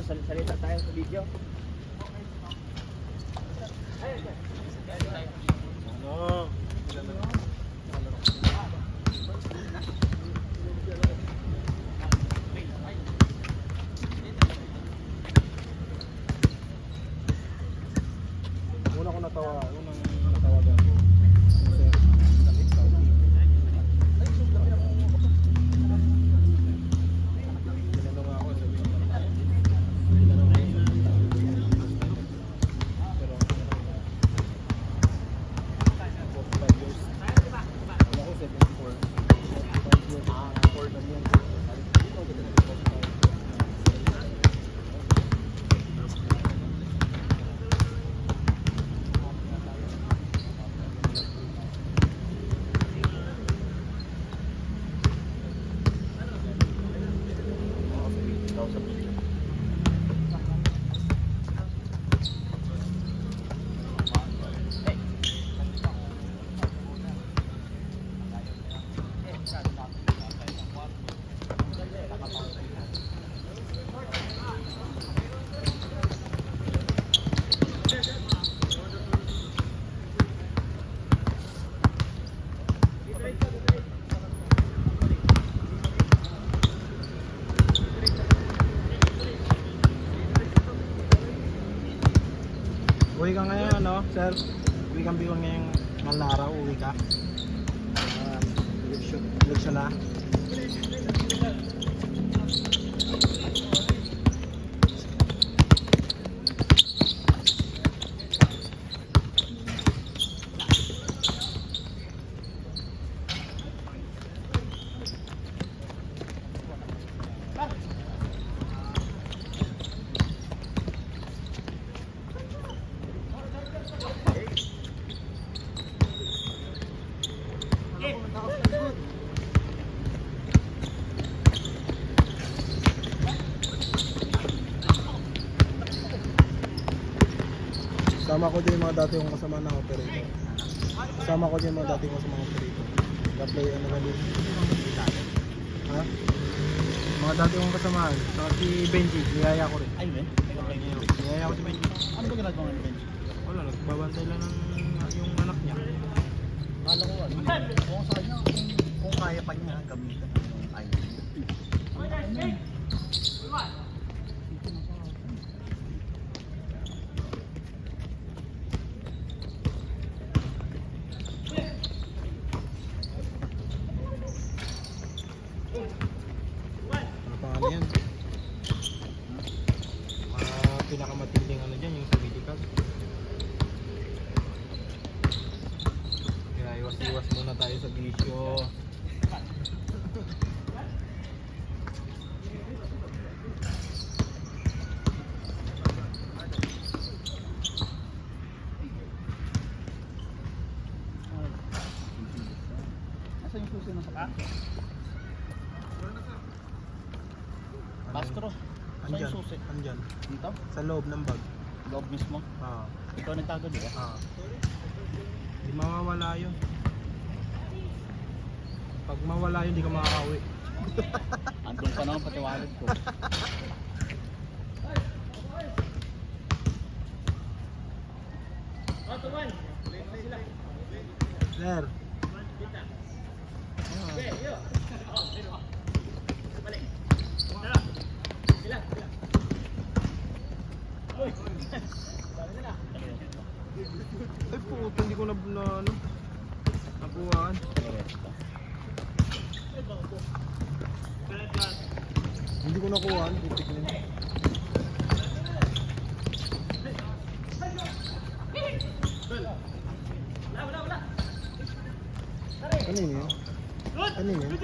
Salita tayo sa video. Ano? Una ko natawagan ko. Sir, sakit ka. Tinanong ako, sabi ko. Pero 45 years. Wala ko 74. 45 years. 4 na yan. Uwi ka ngayon, ano, sir? Uwi kang biwan ngayong malaraw, uwi ka. Eleksyon na. Sama ko din yung mga dati kong kasama na operator. Sama ko din yung mga dati kong kasama na operator. Na-play ano na din. Ha? Mga dati kong kasama. Saka si Benji, niyaya ko rin. Ay, Ben? Niyaya ko si Benji. Ano ba ginagawa ni Benji? Wala, nagbabantay lang ng yung anak niya. Kala ko ano? Kung sa kanya, kung kaya pa niya gamitan yung iPhone. Ano pa ano yan? Pinakamatinding ano dyan, yung sa medical. Kaya iwas-iwas muna tayo sa bisyo. Nasaan yung susi mo sa ka? Bastro. Saan Andyan, yung susi? andyan. Dito? Sa loob ng bag. Loob mismo? Ikaw nagtago di ba? Di mawawala yun. Pag mawala yun, di ka makakauwi. Andun pa naman pati wallet ko. Sir. Ay puto, hindi ko na ano, nabuhaan. Hindi ko nakuhaan, putik na yun. Kanino yun? Kanino yun?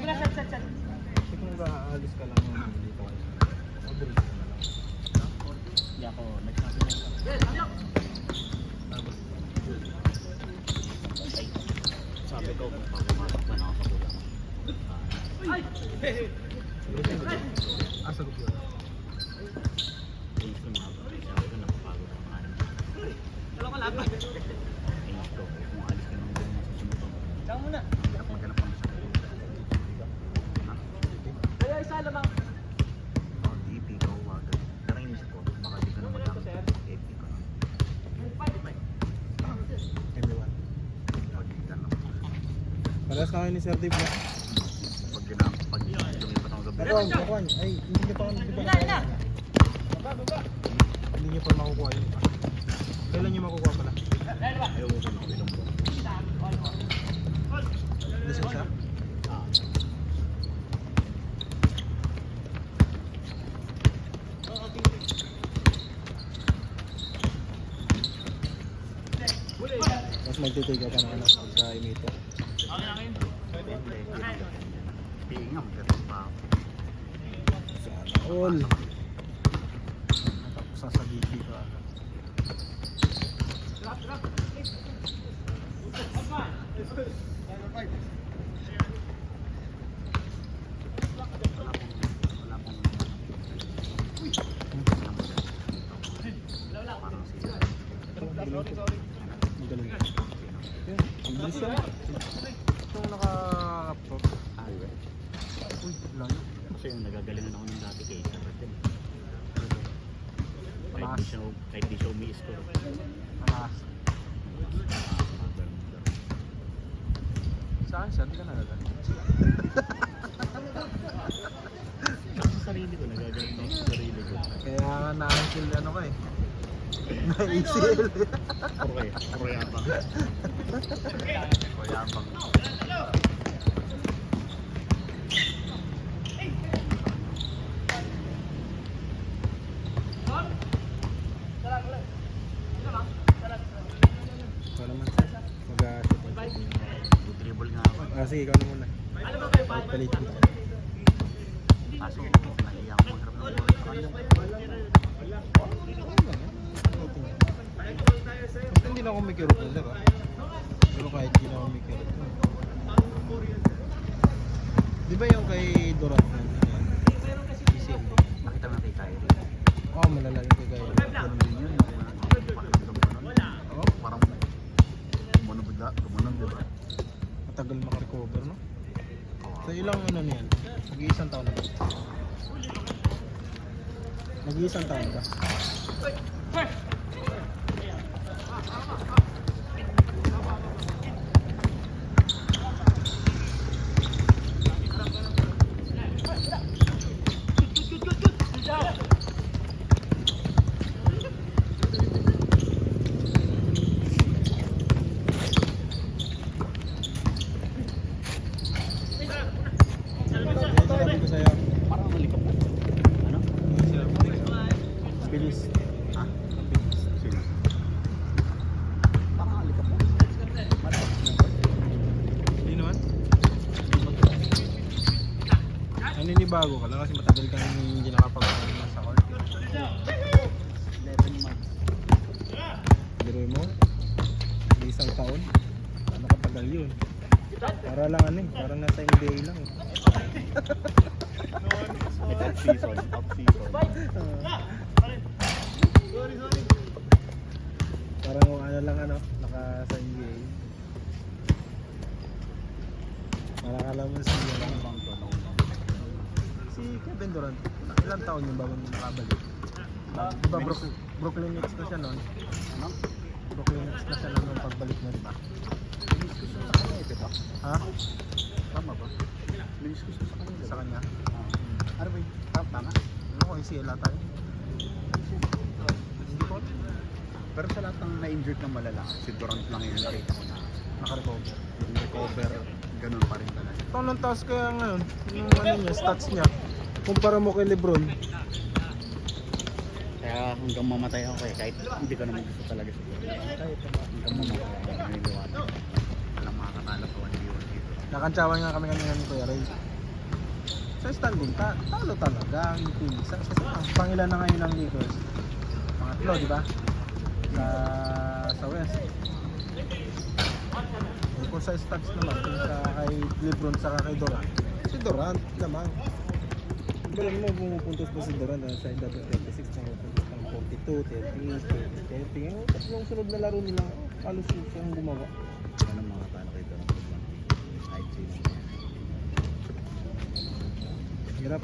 Kasi kung aalis ka lang naman dito kayo. Mabilis ka na lang. Hindi ako nagsabi na ito. Tapos, Sabi ko, kung pumasok pa na ako sa kulang. sagot yun. Tingin ko mga sabi ko, nakapagod ang ano. Tingin ko, kung alis ka naman doon sa sumunod. Saan mo na? Hirap maghanap ka na sa kulang. Kaya isa lamang. Oh, DP ka, huwag. Pero inisip ko, baka di ka na magamit. FP ka na. Everyone. Pag di ka na. Palas na kayo ni Sir Dave. Pag lumipat ako gabi. Pakuhan. Ay, hindi niyo pa Hindi niyo pa makukuha yun. Kailan niyo makukuha pala? Ayaw ko na ako ilang buwan. Lisensya? Ah. Tapos magtitiga ka na sa imito. Tingin nga, magkatong pa ako. Sana all. Natapos sa DP ka. Wala pong parang sila. Magaling. Yun, ang bilis yan. Itong naka-laptop. Uy, layo. Kasi yung nagagalingan ako ng dati kay Sarratin. Panas. Kahit di siya umi-score. Panas. Saan siya? Hindi ka nagagaling. Sa sarili ko, nagagaling ako sa sarili ko. Kaya nga na-until ano ka eh. Na-ACL. Puro yabang. Puro yabang. Ikaw naman sir. Mag-shoot. Dribble nga ako. Sige, ikaw na muna. Palit mo. Kaso, nahiya ako magharap ng bola sa kanya. Basta hindi na ako may kirot sir ah. Pero kahit hindi na ako may kirot. Di ba yung kay Dorat na? ECL. Nakita mo na kay Kyrie. Oo, malala yung kay Gaya. Ganun din yun. Pakiramdam ko nun. Oo, Parang gumunog bigla. Gumunog, di ba? matagal makarecover no? So ilang ano niyan? Mag-iisang taon na ba? Mag-iisang taon na ba? Ano sabi ko sa'yo? Parang nalikap na. Ano? Bilis. Ha? Ang bilis. Sino? Parang nalikap na. Hindi naman. Naninibago ka lang kasi matagal kang hindi nakapag-ano sa court. 11 months. Biruin mo? Isang taon? Ano katagal yun? Para lang ano eh, para nasa NBA lang eh. Off season. Off season. Parang kung ano lang ano, naka sa NBA. Para kalaman sa NBA lang. Bang to, no? Si Kevin Durant, ilang taon yung bago nakabalik? Diba Brooklyn Nets na siya noon? Ano? Brooklyn Nets na siya noon pagbalik na diba? Miniscus yun sa kanya eh, diba? Ha? Tama ba? Miniscus yun sa kanya, diba? Sa kanya? Ano ba yun? Tama? Ano ko, ACL ata yun? Hindi ko. Pero sa lahat ng na-injured ng malala, si Durant lang yung nakita ko na Naka-recover. yung recover, ganun pa rin talaga. Ito nang taas kaya ngayon, yung ano niya, stats niya. Kumpara mo kay Lebron. Kaya hanggang mamatay ako eh, kahit hindi ko naman gusto talaga siguro. Kahit Hanggang mamatay ako, naniniwala. Walang makakatalo sa 1v1 dito. nakantsawan nga kami kanina ni Kuya Ray. Sa standing, talo talaga ang Pisa. Pangilan na ngayon ang Lakers? Pangatlo, di ba? Sa West. Eh, kung sa stats naman, kung sa kay Lebron sa kay Durant, si Durant naman. Pero mo pumupuntos pa si Durant sa edad ng 26 na pupuntos ng 42, 38, 30. Yung tatlong sunod na laro nila, halos siyang gumawa. Walang makakatalo dito. Kahit sino.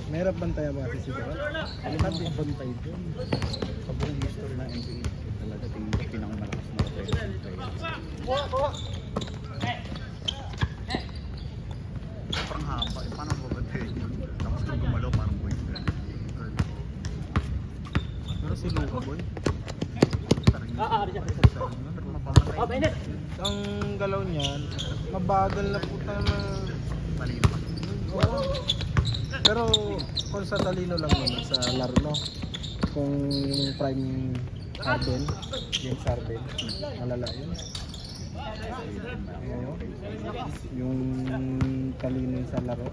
Mahirap bantayan mo kasi si Durant. Alam mo ang bantay dun. Sa buong history ng NBA, talaga tingin ko pinakamalakas na offensive player. Parang haba, eh paano babantayan yun? Tapos kung gumalaw parang boyfriend. Pero si Luka boy, Pero mapamatay. ang galaw niyan, mabagal na puta na. Malino pa. Oo. Pero kung sa talino lang naman sa laro, no? Kung yung prime Harden, James Harden, malala yun. Oo. Yung talino sa laro,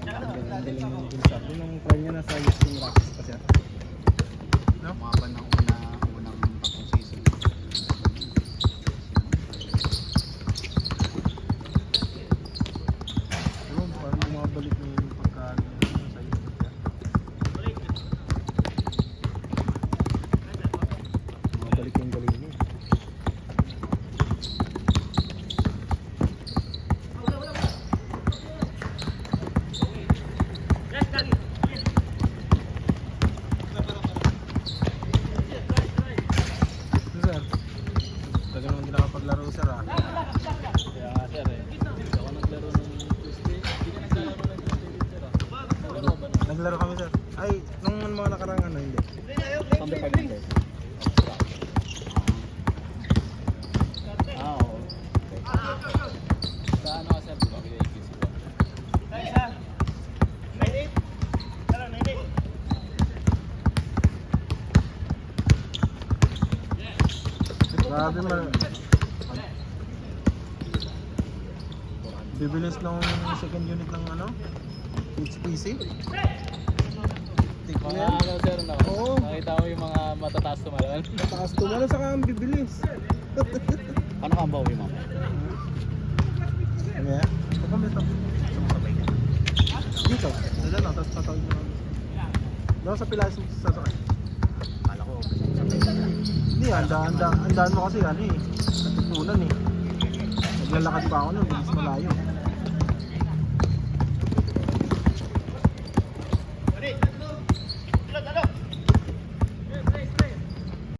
ang galing ng James Harden. Yung prime niya nasa Houston Rockets pa siya. No? Umaban ng unang tatlong season. Yun, parang bumabalik na yung pagkaan sa Houston siya. Bumabalik yung galing niya. Sir, tagal naman hindi nakapaglaro sir ah. Kaya nga sir eh, ako naglaro ng Tuesday, hindi ka naglaro ng Tuesday sir ah. Naglaro ba? Naglaro kami sir. Ay, nung mga nakarang ano, hindi. Sunday pa din oo. Sa ano ka sir, di ba? BIQC ba? Grabe man. Bibilis nung second unit ng ano? HPC. Tik mo Mga yan. ano sir, no? Oo. Nakita mo yung mga matataas tumalon? Matakas tumalo saka ang bibilis. Paano ka ang bawi mama? Ano yan? Ito kami ito. Sabay ka. Dito. Dito lang, tapos tatawid mo. Doon sa pilas sa sakay. Kala ko, sabay ka. Hindi, andaan mo kasi ano eh. Natutunan eh. Naglalakad pa ako nun, bilis malayo.